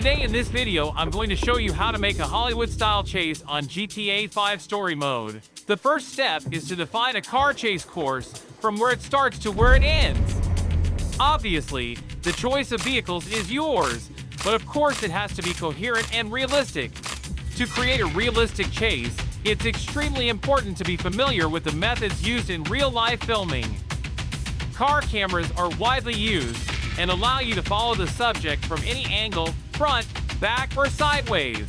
Today in this video, I'm going to show you how to make a Hollywood-style chase on GTA 5 Story Mode. The first step is to define a car chase course from where it starts to where it ends. Obviously, the choice of vehicles is yours, but of course it has to be coherent and realistic. To create a realistic chase, it's extremely important to be familiar with the methods used in real-life filming. Car cameras are widely used and allow you to follow the subject from any angle, front, back, or sideways.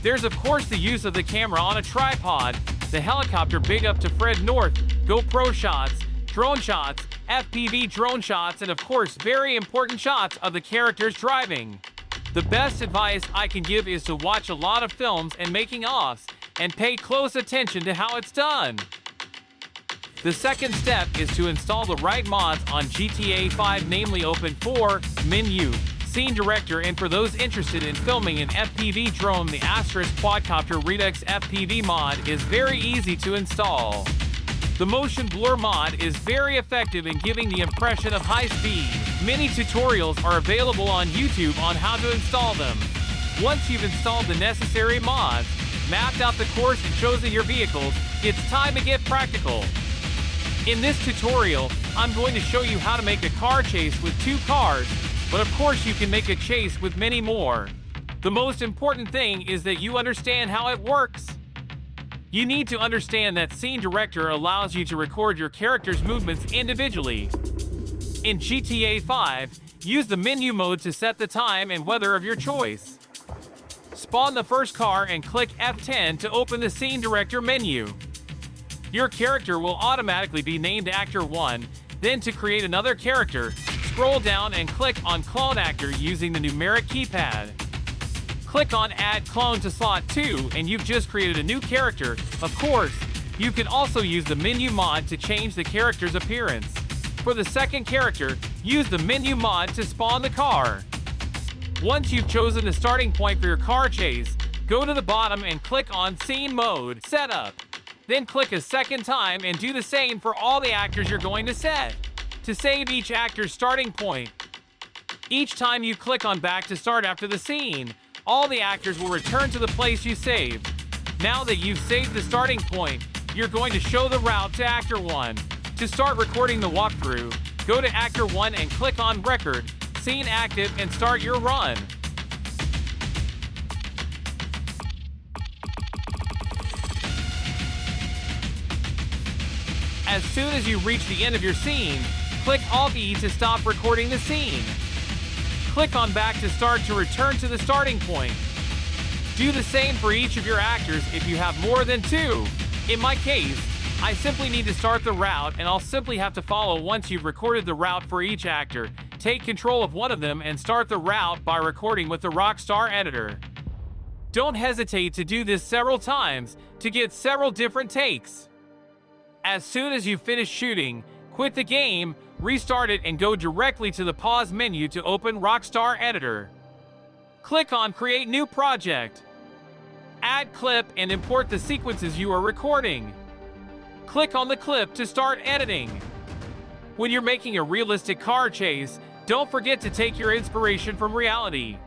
There's of course the use of the camera on a tripod, the helicopter big up to Fred North, GoPro shots, drone shots, FPV drone shots, and of course very important shots of the characters driving. The best advice I can give is to watch a lot of films and making-ofs and pay close attention to how it's done. The second step is to install the right mods on GTA 5, namely Open4, Menu, Scene Director, and for those interested in filming an FPV drone, the Asterisk Quadcopter Redux FPV mod is very easy to install. The Motion Blur mod is very effective in giving the impression of high speed. Many tutorials are available on YouTube on how to install them. Once you've installed the necessary mods, mapped out the course and chosen your vehicles, it's time to get practical. In this tutorial, I'm going to show you how to make a car chase with 2 cars, but of course you can make a chase with many more. The most important thing is that you understand how it works. You need to understand that Scene Director allows you to record your character's movements individually. In GTA 5, use the menu mode to set the time and weather of your choice. Spawn the first car and click F10 to open the Scene Director menu. Your character will automatically be named Actor 1, then to create another character, scroll down and click on Clone Actor using the numeric keypad. Click on Add Clone to Slot 2 and you've just created a new character. Of course, you can also use the menu mod to change the character's appearance. For the second character, use the menu mod to spawn the car. Once you've chosen the starting point for your car chase, go to the bottom and click on Scene Mode Setup. Then click a second time and do the same for all the actors you're going to set. To save each actor's starting point. Each time you click on back to start after the scene, all the actors will return to the place you saved. Now that you've saved the starting point, you're going to show the route to Actor 1. To start recording the walkthrough, go to Actor 1 and click on Record, Scene Active, and start your run. As soon as you reach the end of your scene, click Alt-E to stop recording the scene. Click on Back to Start to return to the starting point. Do the same for each of your actors if you have more than 2. In my case, I simply need to start the route and I'll simply have to follow once you've recorded the route for each actor. Take control of one of them and start the route by recording with the Rockstar Editor. Don't hesitate to do this several times to get several different takes. As soon as you finish shooting, quit the game, restart it, and go directly to the pause menu to open Rockstar Editor. Click on Create New Project. Add clip and import the sequences you are recording. Click on the clip to start editing. When you're making a realistic car chase, don't forget to take your inspiration from reality.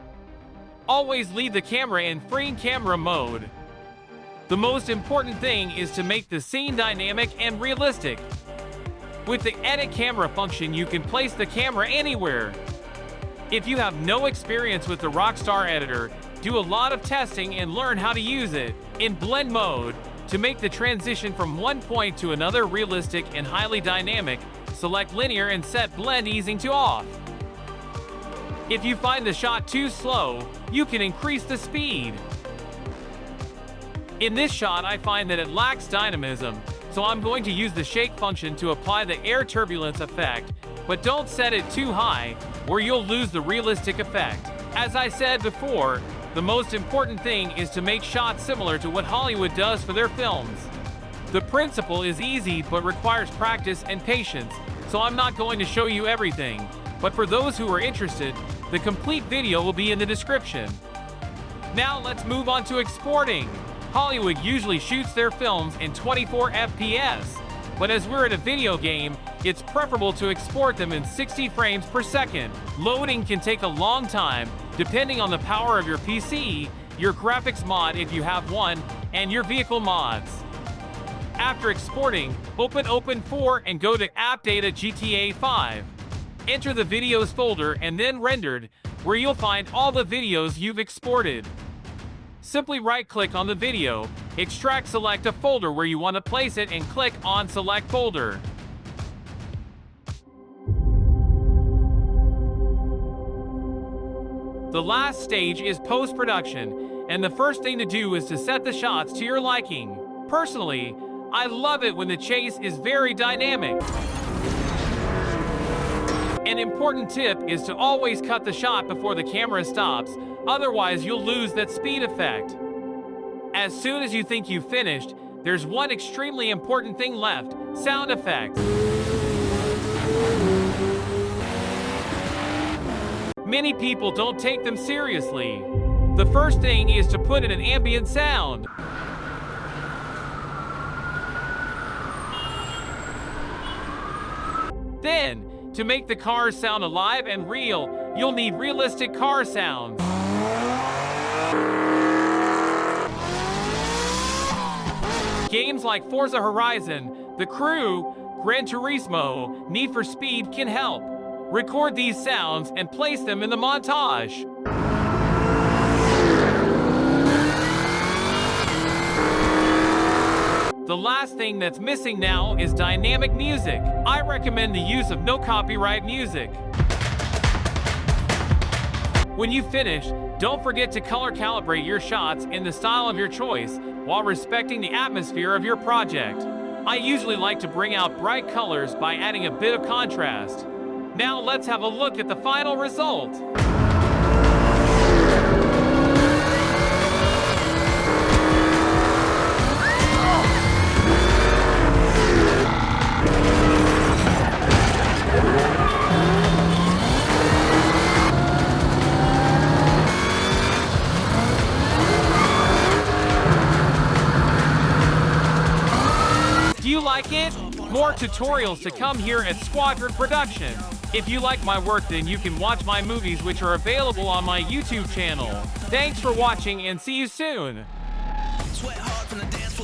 Always leave the camera in free camera mode. The most important thing is to make the scene dynamic and realistic. With the Edit Camera function, you can place the camera anywhere. If you have no experience with the Rockstar Editor, do a lot of testing and learn how to use it. In Blend mode, to make the transition from one point to another realistic and highly dynamic, select Linear and set Blend Easing to Off. If you find the shot too slow, you can increase the speed. In this shot, I find that it lacks dynamism, so I'm going to use the shake function to apply the air turbulence effect, but don't set it too high, or you'll lose the realistic effect. As I said before, the most important thing is to make shots similar to what Hollywood does for their films. The principle is easy but requires practice and patience, so I'm not going to show you everything, but for those who are interested, the complete video will be in the description. Now let's move on to exporting. Hollywood usually shoots their films in 24 FPS, but as we're in a video game, it's preferable to export them in 60 frames per second. Loading can take a long time, depending on the power of your PC, your graphics mod if you have one, and your vehicle mods. After exporting, open Open4 and go to App Data GTA 5. Enter the videos folder and then rendered, where you'll find all the videos you've exported. Simply right-click on the video, extract, select a folder where you want to place it, and click on Select Folder. The last stage is post-production, and the first thing to do is to set the shots to your liking. Personally, I love it when the chase is very dynamic. An important tip is to always cut the shot before the camera stops, otherwise you'll lose that speed effect. As soon as you think you've finished, there's one extremely important thing left: sound effects. Many people don't take them seriously. The first thing is to put in an ambient sound. Then, to make the cars sound alive and real, you'll need realistic car sounds. Games like Forza Horizon, The Crew, Gran Turismo, Need for Speed can help. Record these sounds and place them in the montage. The last thing that's missing now is dynamic music. I recommend the use of no copyright music. When you finish, don't forget to color calibrate your shots in the style of your choice while respecting the atmosphere of your project. I usually like to bring out bright colors by adding a bit of contrast. Now let's have a look at the final result. Do you like it? More tutorials to come here at Squadron Production. If you like my work, then you can watch my movies, which are available on my YouTube channel. Thanks for watching and see you soon. Sweat hard from the dance.